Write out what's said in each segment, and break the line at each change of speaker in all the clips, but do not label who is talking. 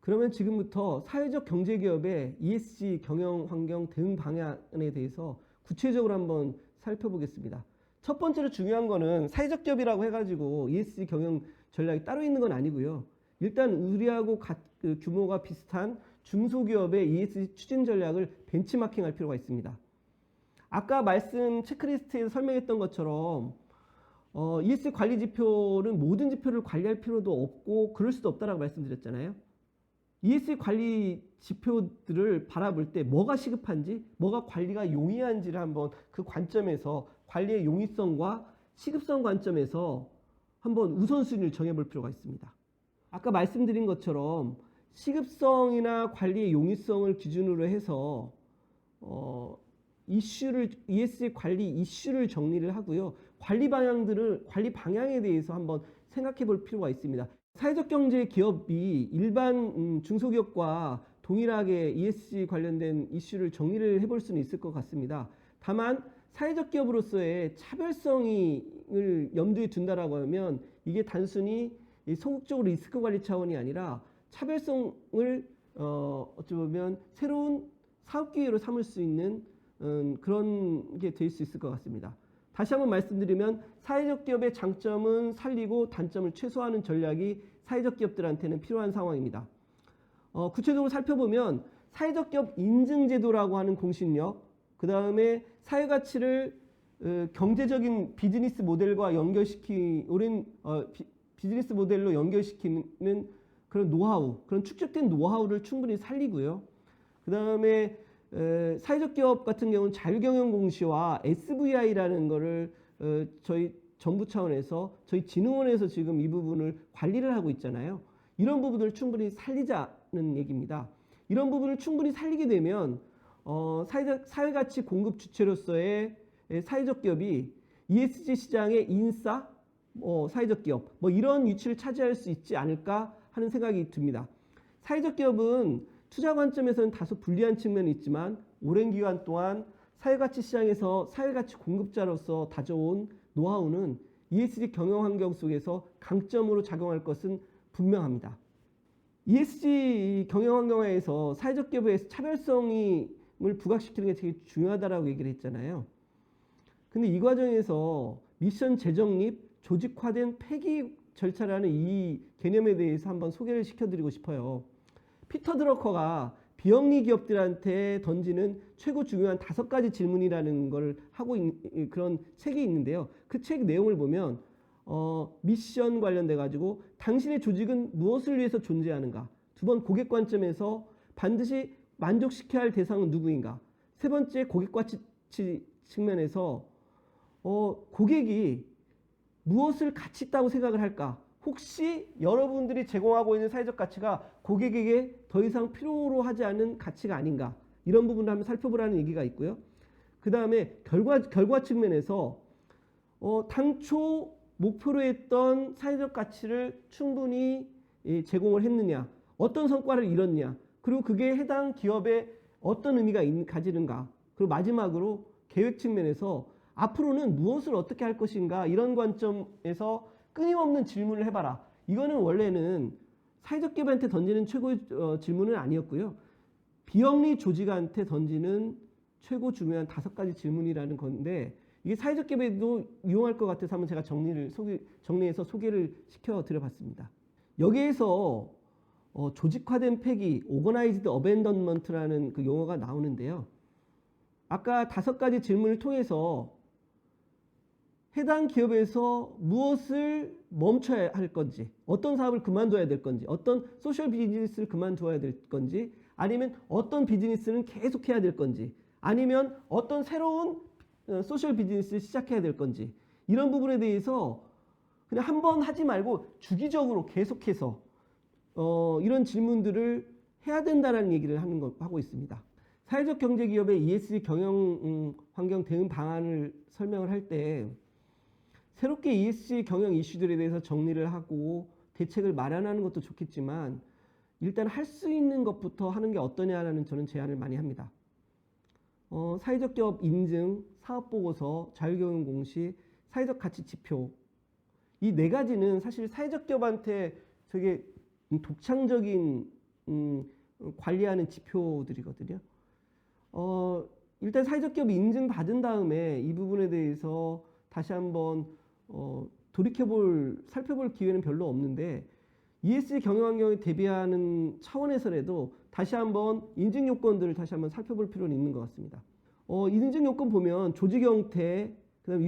그러면 지금부터 사회적 경제기업의 ESG 경영 환경 대응 방안에 대해서 구체적으로 한번 살펴보겠습니다. 첫 번째로 중요한 거는 사회적 기업이라고 해가지고 ESG 경영 전략이 따로 있는 건 아니고요. 일단 우리하고 규모가 비슷한 중소기업의 ESG 추진 전략을 벤치마킹할 필요가 있습니다. 아까 말씀 체크리스트에서 설명했던 것처럼 ESG 관리 지표는 모든 지표를 관리할 필요도 없고 그럴 수도 없다라고 말씀드렸잖아요. ESG 관리 지표들을 바라볼 때 뭐가 시급한지, 뭐가 관리가 용이한지를 한번 그 관점에서 관리의 용이성과 시급성 관점에서 한번 우선순위를 정해볼 필요가 있습니다. 아까 말씀드린 것처럼 시급성이나 관리의 용이성을 기준으로 해서 ESG 관리 이슈를 정리를 하고요. 관리 방향에 대해서 한번 생각해 볼 필요가 있습니다. 사회적 경제 기업이 일반 중소기업과 동일하게 ESG 관련된 이슈를 정리를 해볼 수는 있을 것 같습니다. 다만 사회적 기업으로서의 차별성을 염두에 둔다라고 하면 이게 단순히 소극적으로 리스크 관리 차원이 아니라 차별성을 어찌 보면 새로운 사업 기회로 삼을 수 있는 그런 게 될 수 있을 것 같습니다. 다시 한번 말씀드리면 사회적 기업의 장점은 살리고 단점을 최소화하는 전략이 사회적 기업들한테는 필요한 상황입니다. 구체적으로 살펴보면 사회적 기업 인증제도라고 하는 공신력, 그 다음에 사회가치를 경제적인 비즈니스 모델과 비즈니스 모델로 연결시키는 그런 노하우, 그런 축적된 노하우를 충분히 살리고요. 그 다음에 사회적 기업 같은 경우는 자율경영 공시와 SVI라는 거를 저희 정부 차원에서 저희 진흥원에서 지금 이 부분을 관리를 하고 있잖아요. 이런 부분을 충분히 살리자는 얘기입니다. 이런 부분을 충분히 살리게 되면 사회가치 공급 주체로서의 사회적 기업이 ESG 시장의 인싸, 사회적 기업 이런 위치를 차지할 수 있지 않을까 하는 생각이 듭니다. 사회적 기업은 투자 관점에서는 다소 불리한 측면이 있지만 오랜 기간 동안 사회가치 시장에서 사회가치 공급자로서 다져온 노하우는 ESG 경영 환경 속에서 강점으로 작용할 것은 분명합니다. ESG 경영 환경에서 사회적 기업의 차별성을 부각시키는 게 되게 중요하다라고 얘기를 했잖아요. 근데 이 과정에서 미션 재정립, 조직화된 폐기 절차라는 이 개념에 대해서 한번 소개를 시켜드리고 싶어요. 피터 드러커가 비영리 기업들한테 던지는 최고 중요한 5가지 질문이라는 걸 하고 있는 그런 책이 있는데요. 그 책 내용을 보면 미션 관련돼 가지고 당신의 조직은 무엇을 위해서 존재하는가? 2번 고객 관점에서 반드시 만족시켜야 할 대상은 누구인가? 3번째 고객 가치 측면에서 고객이 무엇을 가치 있다고 생각을 할까? 혹시 여러분들이 제공하고 있는 사회적 가치가 고객에게 더 이상 필요로 하지 않는 가치가 아닌가? 이런 부분을 한번 살펴보라는 얘기가 있고요. 그 다음에 결과 측면에서 당초 목표로 했던 사회적 가치를 충분히 제공을 했느냐? 어떤 성과를 이뤘냐? 그리고 그게 해당 기업에 어떤 의미가 가지는가? 그리고 마지막으로 계획 측면에서 앞으로는 무엇을 어떻게 할 것인가? 이런 관점에서 끊임없는 질문을 해봐라. 이거는 원래는 사회적 기업한테 던지는 최고의 질문은 아니었고요. 비영리 조직한테 던지는 최고 중요한 5가지 질문이라는 건데 이게 사회적 기업에도 유용할 것 같아서 한번 제가 정리해서 소개를 시켜드려봤습니다. 여기에서 조직화된 폐기, Organized Abandonment라는 그 용어가 나오는데요. 아까 5가지 질문을 통해서 해당 기업에서 무엇을 멈춰야 할 건지, 어떤 사업을 그만둬야 될 건지, 어떤 소셜 비즈니스를 그만둬야 될 건지, 아니면 어떤 비즈니스는 계속해야 될 건지, 아니면 어떤 새로운 소셜 비즈니스를 시작해야 될 건지, 이런 부분에 대해서 그냥 한 번 하지 말고 주기적으로 계속해서 이런 질문들을 해야 된다는 얘기를 하고 있습니다. 사회적 경제기업의 ESG 경영 환경 대응 방안을 설명을 할 때 새롭게 ESG 경영 이슈들에 대해서 정리를 하고 대책을 마련하는 것도 좋겠지만 일단 할 수 있는 것부터 하는 게 어떠냐라는 저는 제안을 많이 합니다. 사회적 기업 인증, 사업보고서, 자율경영 공시, 사회적 가치 지표. 이 네 가지는 사실 사회적 기업한테 되게 독창적인 관리하는 지표들이거든요. 일단 사회적 기업이 인증받은 다음에 이 부분에 대해서 다시 한번 살펴볼 기회는 별로 없는데 ESG 경영 환경에 대비하는 차원에서라도 다시 한번 인증 요건들을 다시 한번 살펴볼 필요는 있는 것 같습니다. 인증 요건 보면 조직 형태, 그다음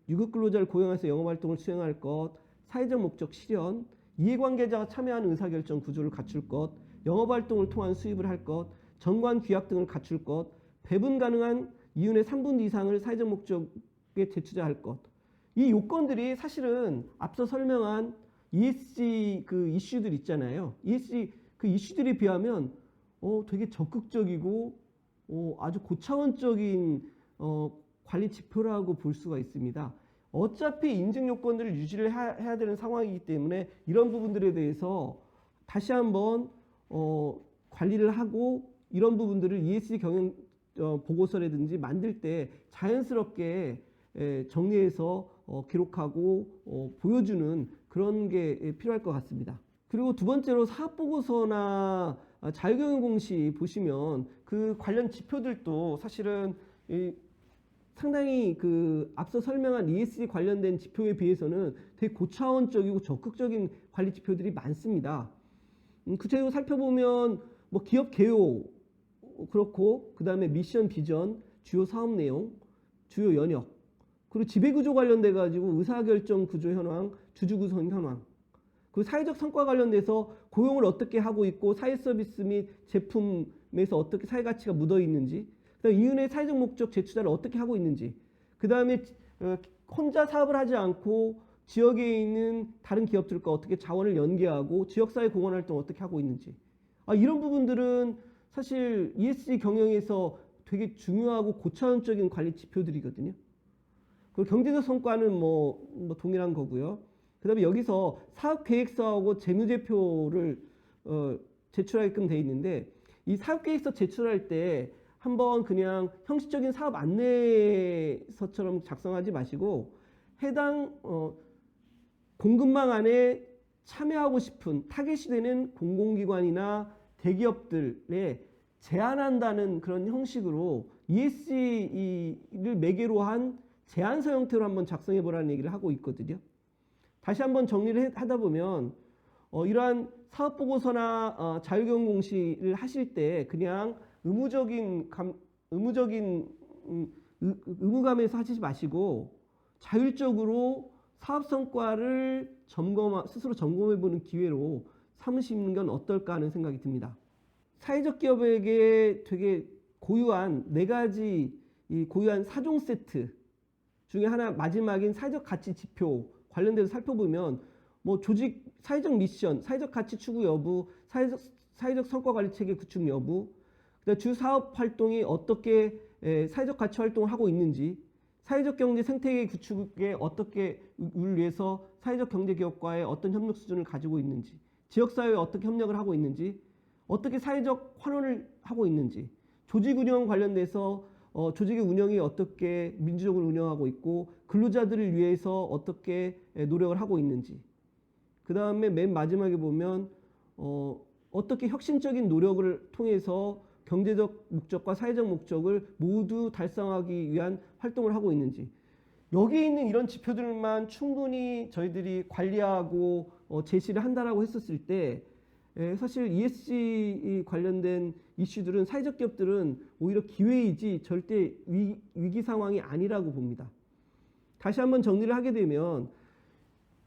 유급 근로자를 고용해서 영업 활동을 수행할 것, 사회적 목적 실현, 이해관계자가 참여하는 의사결정 구조를 갖출 것, 영업 활동을 통한 수입을 할 것, 정관 규약 등을 갖출 것, 배분 가능한 이윤의 3분 이상을 사회적 목적에 재투자할 것. 이 요건들이 사실은 앞서 설명한 ESG 그 이슈들 있잖아요. ESG 그 이슈들에 비하면 되게 적극적이고 아주 고차원적인 관리 지표라고 볼 수가 있습니다. 어차피 인증 요건들을 유지를 해야 되는 상황이기 때문에 이런 부분들에 대해서 다시 한번 관리를 하고 이런 부분들을 ESG 경영 보고서라든지 만들 때 자연스럽게 정리해서 기록하고 보여주는 그런 게 필요할 것 같습니다. 그리고 두 번째로 사업보고서나 자율경영 공시 보시면 그 관련 지표들도 사실은 상당히 그 앞서 설명한 ESG 관련된 지표에 비해서는 되게 고차원적이고 적극적인 관리 지표들이 많습니다. 구체적으로 살펴보면 뭐 기업 개요 그렇고 그 다음에 미션 비전, 주요 사업 내용, 주요 연역, 그리고 지배구조 관련돼 가지고 의사결정 구조 현황, 주주구성 현황, 그리고 사회적 성과 관련돼서 고용을 어떻게 하고 있고 사회 서비스 및 제품에서 어떻게 사회 가치가 묻어 있는지, 그다음 이윤의 사회적 목적 재투자를 어떻게 하고 있는지, 그 다음에 혼자 사업을 하지 않고 지역에 있는 다른 기업들과 어떻게 자원을 연계하고 지역사회 공헌 활동을 어떻게 하고 있는지, 이런 부분들은 사실 ESG 경영에서 되게 중요하고 고차원적인 관리 지표들이거든요. 그리고 경제적 성과는 뭐 동일한 거고요. 그 다음에 여기서 사업계획서하고 재무제표를 제출하게끔 돼 있는데 이 사업계획서 제출할 때 한번 그냥 형식적인 사업 안내서처럼 작성하지 마시고 해당 공급망 안에 참여하고 싶은 타겟이 되는 공공기관이나 대기업들에 제안한다는 그런 형식으로 ESG를 매개로 한 제안서 형태로 한번 작성해 보라는 얘기를 하고 있거든요. 다시 한번 정리를 하다 보면 이러한 사업보고서나 자율경영공시를 하실 때 그냥 의무감에서 하시지 마시고 자율적으로 사업 성과를 스스로 점검해 보는 기회로 삼으시는 건 어떨까 하는 생각이 듭니다. 사회적 기업에게 되게 고유한 네 가지 이 고유한 4종 세트 중에 하나 마지막인 사회적 가치 지표 관련돼서 살펴보면 뭐 조직 사회적 미션, 사회적 가치 추구 여부, 사회적 성과 관리 체계 구축 여부, 그다음 주 사업 활동이 어떻게 사회적 가치 활동을 하고 있는지, 사회적 경제 생태계 구축에 어떻게 위해서 사회적 경제 기업과의 어떤 협력 수준을 가지고 있는지, 지역 사회에 어떻게 협력을 하고 있는지, 어떻게 사회적 환원을 하고 있는지, 조직 운영 관련돼서 조직의 운영이 어떻게 민주적으로 운영하고 있고 근로자들을 위해서 어떻게 노력을 하고 있는지, 그 다음에 맨 마지막에 보면 어떻게 혁신적인 노력을 통해서 경제적 목적과 사회적 목적을 모두 달성하기 위한 활동을 하고 있는지, 여기 있는 이런 지표들만 충분히 저희들이 관리하고 제시를 한다라고 했었을 때 사실 ESG 관련된 이슈들은 사회적 기업들은 오히려 기회이지 절대 위기 상황이 아니라고 봅니다. 다시 한번 정리를 하게 되면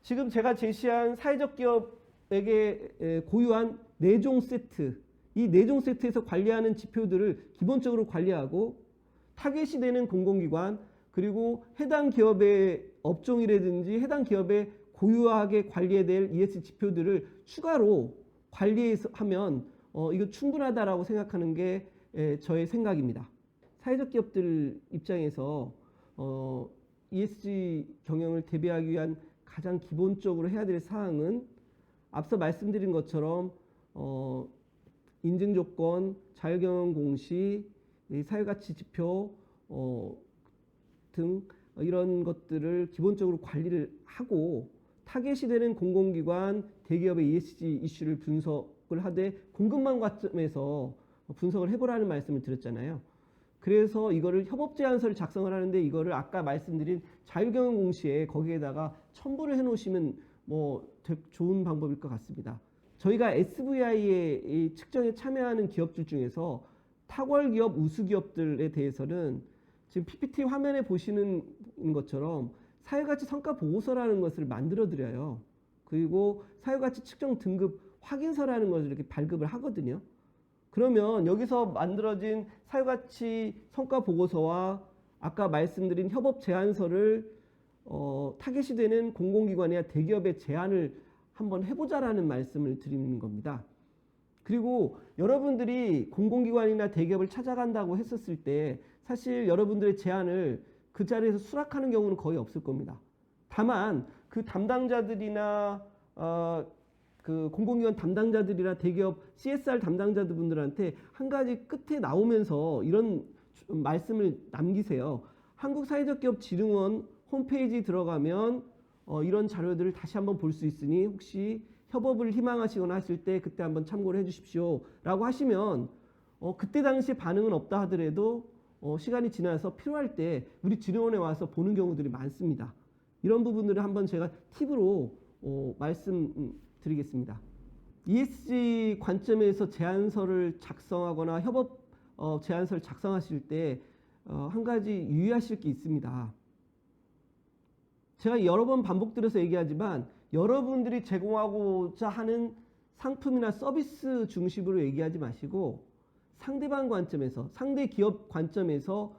지금 제가 제시한 사회적 기업에게 고유한 4종 세트, 이 4종 세트에서 관리하는 지표들을 기본적으로 관리하고 타겟이 되는 공공기관 그리고 해당 기업의 업종이라든지 해당 기업의 고유하게 관리해야 될 ESG 지표들을 추가로 관리하면 이거 충분하다라고 생각하는 게 저의 생각입니다. 사회적 기업들 입장에서 ESG 경영을 대비하기 위한 가장 기본적으로 해야 될 사항은 앞서 말씀드린 것처럼 인증 조건, 자율경영 공시, 사회가치 지표 등 이런 것들을 기본적으로 관리를 하고 타겟이 되는 공공기관, 대기업의 ESG 이슈를 분석을 하되 공급망 관점에서 분석을 해보라는 말씀을 드렸잖아요. 그래서 이거를 협업 제안서를 작성을 하는데 이거를 아까 말씀드린 자율경영 공시에 거기에다가 첨부를 해놓으시면 뭐 좋은 방법일 것 같습니다. 저희가 SVI의 측정에 참여하는 기업들 중에서 타월기업, 우수기업들에 대해서는 지금 PPT 화면에 보시는 것처럼 사회가치 성과 보고서라는 것을 만들어 드려요. 그리고 사회가치 측정 등급 확인서라는 것을 이렇게 발급을 하거든요. 그러면 여기서 만들어진 사회가치 성과 보고서와 아까 말씀드린 협업 제안서를 타겟이 되는 공공기관이나 대기업의 제안을 한번 해보자라는 말씀을 드리는 겁니다. 그리고 여러분들이 공공기관이나 대기업을 찾아간다고 했었을 때 사실 여러분들의 제안을 그 자리에서 수락하는 경우는 거의 없을 겁니다. 다만 그 담당자들이나 그 공공기관 담당자들이나 대기업 CSR 담당자분들한테 한 가지 끝에 나오면서 이런 말씀을 남기세요. 한국사회적기업진흥원 홈페이지 들어가면 이런 자료들을 다시 한번 볼 수 있으니 혹시 협업을 희망하시거나 하실 때 그때 한번 참고를 해 주십시오 라고 하시면 그때 당시 반응은 없다 하더라도 시간이 지나서 필요할 때 우리 진흥원에 와서 보는 경우들이 많습니다. 이런 부분들을 한번 제가 팁으로 말씀드리겠습니다. ESG 관점에서 제안서를 작성하거나 협업 제안서를 작성하실 때 한 가지 유의하실 게 있습니다. 제가 여러 번 반복드려서 얘기하지만 여러분들이 제공하고자 하는 상품이나 서비스 중심으로 얘기하지 마시고 상대방 관점에서, 상대 기업 관점에서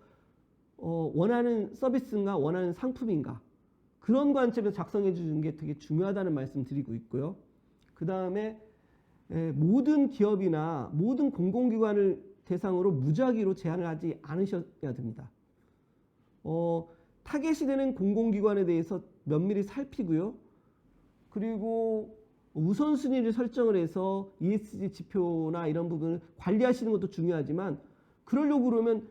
원하는 서비스인가 원하는 상품인가 그런 관점에서 작성해 주는 게 되게 중요하다는 말씀 드리고 있고요. 그 다음에 모든 기업이나 모든 공공기관을 대상으로 무작위로 제안을 하지 않으셔야 됩니다. 타겟이 되는 공공기관에 대해서 면밀히 살피고요. 그리고 우선순위를 설정을 해서 ESG 지표나 이런 부분을 관리하시는 것도 중요하지만 그러려고 그러면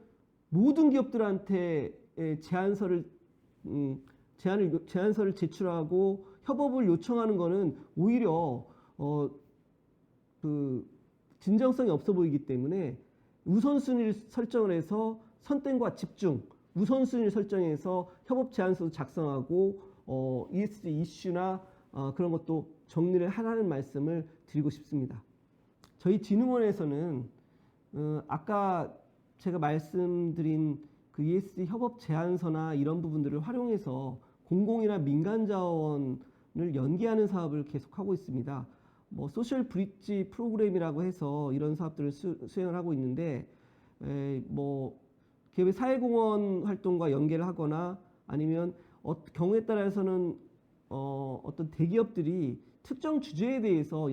모든 기업들한테 제안서를 제출하고 협업을 요청하는 것은 오히려 그 진정성이 없어 보이기 때문에 우선순위를 설정을 해서 선택과 집중, 우선순위를 설정해서 협업 제안서도 작성하고 ESG 이슈나 그런 것도 정리를 하라는 말씀을 드리고 싶습니다. 저희 진흥원에서는 아까 제가 말씀드린 그 ESG 협업 제안서나 이런 부분들을 활용해서 공공이나 민간 자원을 연계하는 사업을 계속하고 있습니다. 뭐 소셜 브릿지 프로그램이라고 해서 이런 사업들을 수행을 하고 있는데 뭐 기업의 사회공헌 활동과 연계를 하거나 아니면 경우에 따라서는 어떤 대기업들이 특정 주제에 대해서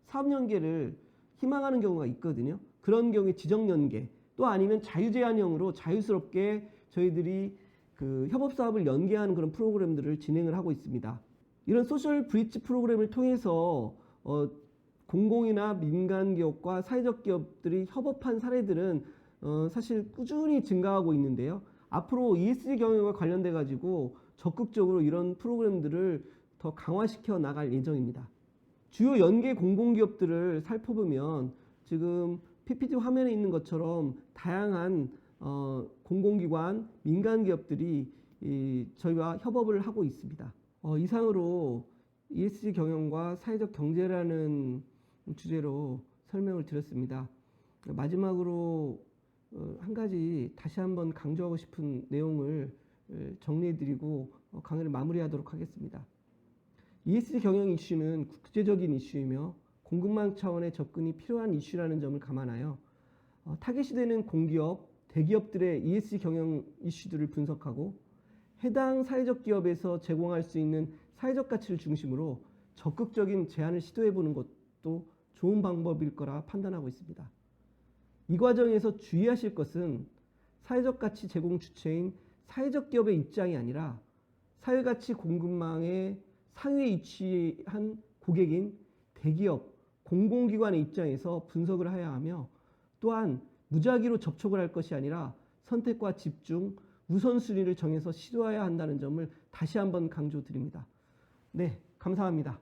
사업 연계를 희망하는 경우가 있거든요. 그런 경우에 지정 연계 또 아니면 자유제한형으로 자유스럽게 저희들이 그 협업 사업을 연계하는 그런 프로그램들을 진행을 하고 있습니다. 이런 소셜 브릿지 프로그램을 통해서 공공이나 민간 기업과 사회적 기업들이 협업한 사례들은 사실 꾸준히 증가하고 있는데요. 앞으로 ESG 경영과 관련돼 가지고 적극적으로 이런 프로그램들을 더 강화시켜 나갈 예정입니다. 주요 연계 공공기업들을 살펴보면 지금 PPT 화면에 있는 것처럼 다양한 공공기관, 민간 기업들이 저희와 협업을 하고 있습니다. 이상으로 ESG 경영과 사회적 경제라는 주제로 설명을 드렸습니다. 마지막으로 한 가지 다시 한번 강조하고 싶은 내용을 정리해드리고 강의를 마무리하도록 하겠습니다. ESG 경영 이슈는 국제적인 이슈이며 공급망 차원의 접근이 필요한 이슈라는 점을 감안하여 타겟이 되는 공기업, 대기업들의 ESG 경영 이슈들을 분석하고 해당 사회적 기업에서 제공할 수 있는 사회적 가치를 중심으로 적극적인 제안을 시도해보는 것도 좋은 방법일 거라 판단하고 있습니다. 이 과정에서 주의하실 것은 사회적 가치 제공 주체인 사회적 기업의 입장이 아니라 사회가치 공급망의 상위에 위치한 고객인 대기업, 공공기관의 입장에서 분석을 해야 하며 또한 무작위로 접촉을 할 것이 아니라 선택과 집중, 우선순위를 정해서 시도해야 한다는 점을 다시 한번 강조드립니다. 네, 감사합니다.